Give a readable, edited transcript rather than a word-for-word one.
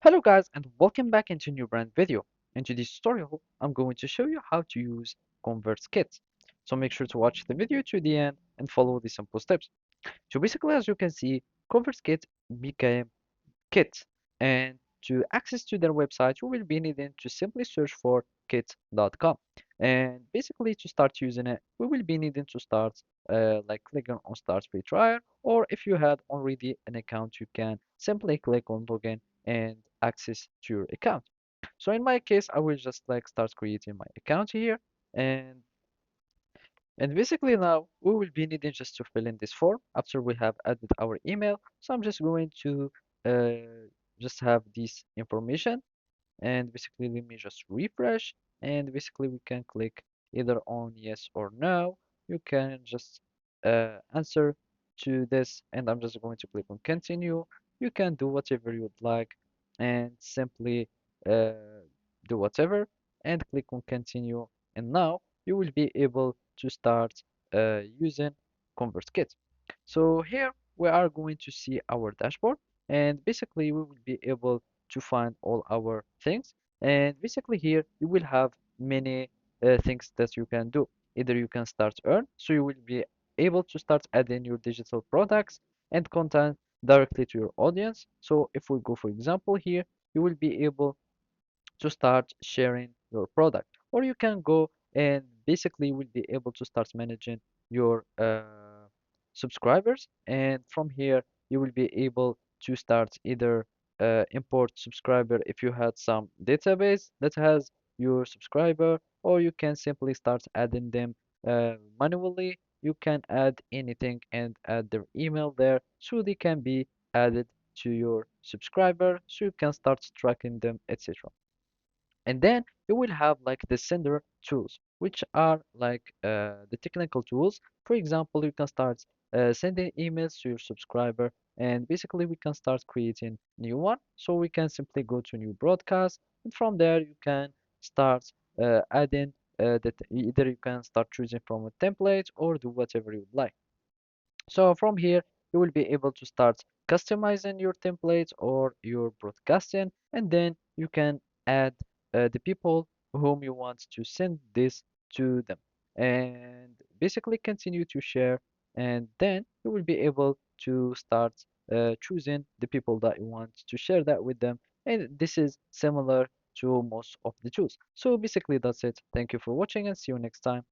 Hello guys and welcome back into a new brand video. In today's tutorial, I'm going to show you how to use ConvertKit. So make sure to watch the video to the end and follow the simple steps. So basically, as you can see, ConvertKit became Kit. And to access to their website, you will be needing to simply search for kit.com. And basically, to start using it, we will be needing to start like clicking on Start Free Trial, or if you had already an account, you can simply click on Login and access to your account. So in my case, I will just like start creating my account here, and basically now we will be needing just to fill in this form after we have added our email. So I'm just going to just have this information, and basically let me just refresh, and basically we can click either on yes or no. You can just answer to this, and I'm just going to click on continue. You can do whatever you would like and simply uh, do whatever and click on continue, and now you will be able to start using ConvertKit. So here we are going to see our dashboard, and basically we will be able to find all our things. And basically here you will have many things that you can do. Either you can start earn, so you will be able to start adding your digital products and content directly to your audience. So if we go for example here, you will be able to start sharing your product, or you can go and basically will be able to start managing your subscribers, and from here you will be able to start either import subscriber if you had some database that has your subscriber, or you can simply start adding them manually. You can add anything and add their email there so they can be added to your subscriber, so you can start tracking them, etc. And then you will have like the sender tools, which are like the technical tools. For example, you can start sending emails to your subscriber, and basically we can start creating new one. So we can simply go to new broadcast, and from there you can start adding that either you can start choosing from a template or do whatever you would like. So from here, you will be able to start customizing your templates or your broadcasting, and then you can add the people whom you want to send this to them, and basically continue to share, and then you will be able to start choosing the people that you want to share that with them. And this is similar to most of the tools. So basically that's it. Thank you for watching and see you next time.